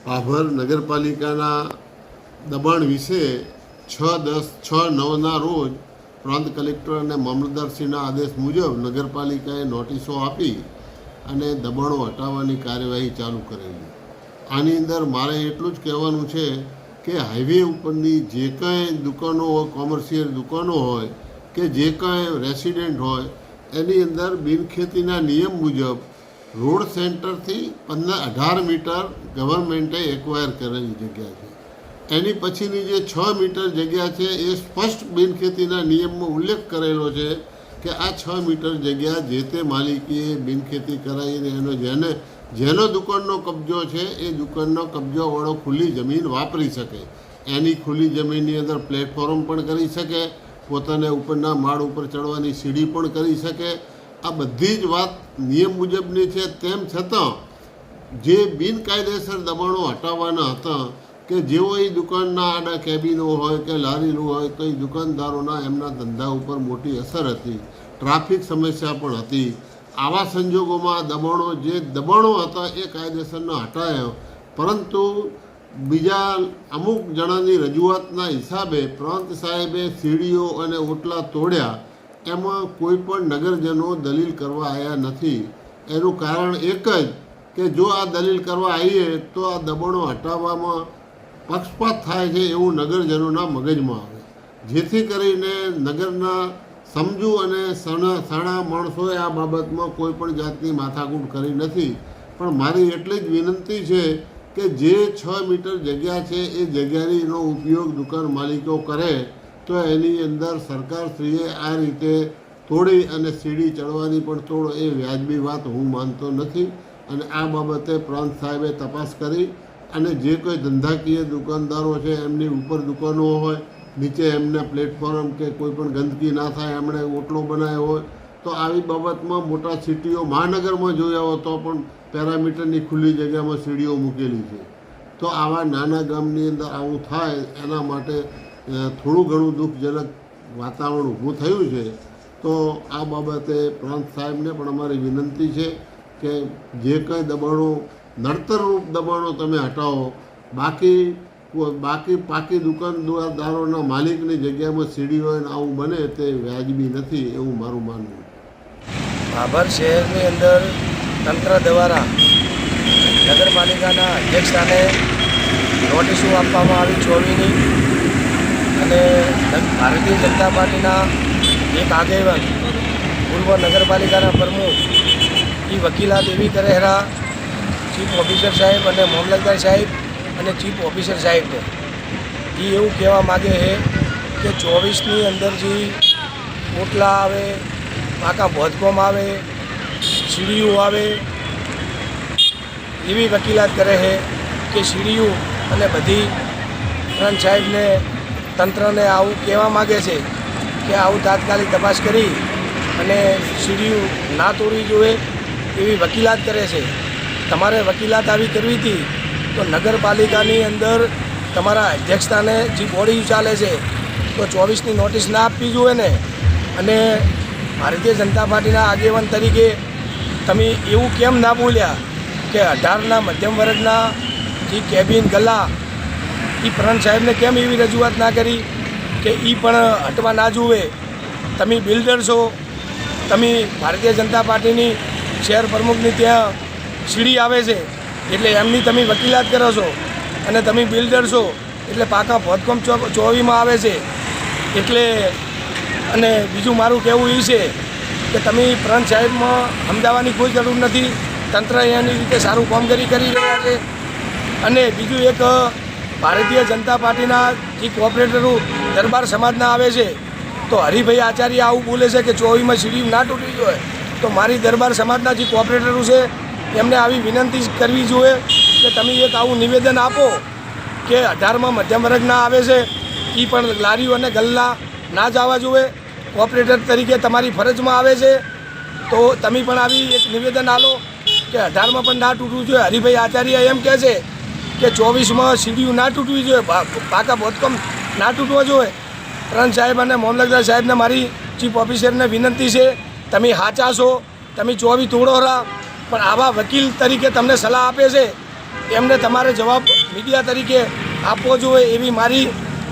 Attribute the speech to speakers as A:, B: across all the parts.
A: ભાભર નગરપાલિકાના દબાણ વિશે 6/10/6/9ના રોજ પ્રાંત કલેક્ટર અને મામલતદારશ્રીના આદેશ મુજબ નગરપાલિકાએ નોટિસો આપી અને દબાણો હટાવવાની કાર્યવાહી ચાલુ કરેલી. આની અંદર મારે એટલું જ કહેવાનું છે કે હાઈવે ઉપરની જે કાંઈ દુકાનો હોય, કોમર્શિયલ દુકાનો હોય કે જે કાંઈ રેસિડેન્ટ હોય, એની અંદર બિનખેતીના નિયમ મુજબ રોડ સેન્ટરથી 18 મીટર ગવર્મેન્ટે એક્વાયર કરેલી જગ્યા છે. એની પછીની જે 6 મીટર જગ્યા છે એ સ્પષ્ટ બિનખેતીના નિયમમાં ઉલ્લેખ કરેલો છે કે આ 6 મીટર જગ્યા જે તે માલિકીએ બિનખેતી કરાવીને જેનો દુકાનનો કબજો છે એ દુકાનનો કબજોવાળો ખુલ્લી જમીન વાપરી શકે. એની ખુલ્લી જમીનની અંદર પ્લેટફોર્મ પણ કરી શકે, પોતાને ઉપરના માળ ઉપર ચડવાની સીડી પણ કરી શકે. આ બધી જ વાત નિયમ મુજબની છે. તેમ છતાં જે બિનકાયદેસર દબાણો હટાવવાના હતા કે જેઓ એ દુકાનના આડા કેબિનો હોય કે લારીનું હોય તો એ દુકાનદારોના એમના ધંધા ઉપર મોટી અસર હતી, ટ્રાફિક સમસ્યા પણ હતી. આવા સંજોગોમાં દબાણો હતા એ કાયદેસરના હટાયા, પરંતુ બીજા અમુક જણાની રજૂઆતના હિસાબે પ્રાંત સાહેબે સીડીઓ અને ઓટલા તોડ્યા. એમાં કોઈ પણ નગરજનો દલીલ કરવા આવ્યા નથી. એનું કારણ એક જ કે જો આ દલીલ કરવા આવીએ તો આ દબાણો હટાવવામાં પક્ષપાત થાય છે એવું નગરજનોના મગજમાં આવે, જેથી કરીને નગરના સમજુ અને સણા માણસોએ આ બાબતમાં કોઈ પણ જાતની માથાકૂટ કરી નથી. પણ મારી એટલી જ વિનંતી છે કે જે 6 મીટર જગ્યા છે એ જગ્યાનો ઉપયોગ દુકાન માલિકો કરે તો એની અંદર સરકારશ્રીએ આ રીતે તોડી અને સીડી ચડવાની પણ તોડો એ વ્યાજબી વાત હું માનતો નથી. અને આ બાબતે પ્રાંત સાહેબે તપાસ કરી અને જે કોઈ ધંધાકીય દુકાનદારો છે એમની ઉપર દુકાનો હોય, નીચે એમને પ્લેટફોર્મ કે કોઈ પણ ગંદકી ના થાય એમણે ઓટલો બનાવ્યો હોય તો આવી બાબતમાં મોટા સિટીઓ મહાનગરમાં જોયા હોય તો પણ પેરામીટરની ખુલ્લી જગ્યામાં સીડીઓ મૂકેલી છે. તો આવા નાના ગામની અંદર આવું થાય એના માટે થોડું ઘણું દુઃખજનક વાતાવરણ ઊભું થયું છે. તો આ બાબતે પ્રાંત સાહેબને પણ અમારી વિનંતી છે કે જે કંઈ દબાણો નડતરરૂપ દબાણો તમે હટાવો, બાકી પાકી દુકાનદારોના માલિકની જગ્યામાં સીડી હોય ને આવું બને તે વ્યાજબી નથી એવું મારું માનવું.
B: ભાભર શહેરની અંદર તંત્ર દ્વારા નગરપાલિકાના અધ્યક્ષતાને નોટિસો આપવામાં આવી 24ની, અને ભારતીય જનતા પાર્ટીના એક આગેવાન પૂર્વ નગરપાલિકાના પ્રમુખ એ વકીલાત એવી કરેરા ચીફ ઓફિસર સાહેબ અને મામલતદાર સાહેબ અને ચીફ ઓફિસર સાહેબને એ એવું કહેવા માગે છે કે 24ની અંદર જે ઓટલા આવે, પાકા બોધકોમ આવે, સીડીઓ આવે, એવી વકીલાત કરે છે કે સીડીઓ અને બધી પ્રાંત સાહેબને તંત્રને આવું કહેવા માગે છે કે આવું તાત્કાલિક તપાસ કરી અને સીડીઓ ના તોડવી જોઈએ એવી વકીલાત કરે છે. તમારે વકીલાત આવી કરવી હતી તો નગરપાલિકાની અંદર તમારા અધ્યક્ષતાને જે બોડી ચાલે છે તો 24ની નોટિસ ના આપવી જોઈએ ને. અને ભારતીય જનતા પાર્ટીના આગેવાન તરીકે તમે એવું કેમ ના બોલ્યા કે 18ના મધ્યમ વર્ગના જે કેબિન ગલ્લા એ પ્રાંત સાહેબને કેમ એવી રજૂઆત ના કરી કે એ પણ હટવા ના જુએ? તમે બિલ્ડર છો, તમે ભારતીય જનતા પાર્ટીની શહેર પ્રમુખની ત્યાં સીડી આવે છે એટલે એમની તમે વકીલાત કરો છો, અને તમે બિલ્ડર છો એટલે પાકા ભોતકોમ 24માં આવે છે એટલે. અને બીજું મારું કહેવું એ છે કે તમે પ્રાંત સાહેબમાં સમજાવવાની કોઈ જરૂર નથી. તંત્ર એની રીતે સારું કામગીરી કરી રહ્યા છે. અને બીજું એક ભારતીય જનતા પાર્ટીના જે કોઓપરેટરો દરબાર સમાજના આવે છે તો હરિભાઈ આચાર્ય આવું બોલે છે કે 24માં સીડી ના તૂટવી જોઈએ. તો મારી દરબાર સમાજના જે કોઓપરેટરો છે એમને આવી વિનંતી કરવી જોઈએ કે તમે એક આવું નિવેદન આપો કે 18માં મધ્યમ વર્ગના આવે છે એ પણ લારીઓ અને ગલ્લા ના જવા જોઈએ. કોઓપરેટર તરીકે તમારી ફરજમાં આવે છે તો તમે પણ આવી એક નિવેદન આપો કે 18માં પણ ના તૂટવું જોઈએ. હરિભાઈ આચાર્ય એમ કહે છે કે 24માં સીડીઓ ના તૂટવી જોઈએ, પાકા બોધકામ ના તૂટવા જોઈએ. પ્રાંત સાહેબ અને મામલતદાર સાહેબને મારી ચીફ ઓફિસરને વિનંતી છે, તમે સાચા છો, તમે 24 તોડો રહ્યા, પણ આવા વકીલ તરીકે તમને સલાહ આપે છે એમને તમારે જવાબ મીડિયા તરીકે આપવો જોઈએ એવી મારી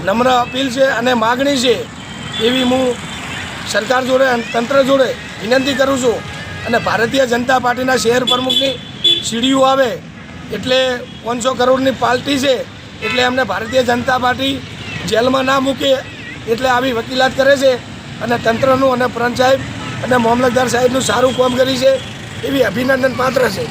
B: નમ્ર અપીલ છે અને માગણી છે એવી હું સરકાર જોડે અને તંત્ર જોડે વિનંતી કરું છું. અને ભારતીય જનતા પાર્ટીના શહેર પ્રમુખની સીડીઓ આવે એટલે 500 કરોડની પાર્ટી છે એટલે એમને ભારતીય જનતા પાર્ટી જેલમાં ના મૂકે એટલે આવી વકીલાત કરે છે. અને તંત્રનું અને પ્રંત સાહેબ અને મામલતદાર સાહેબનું સારું કામ કરી છે એવી અભિનંદન પાત્ર છે.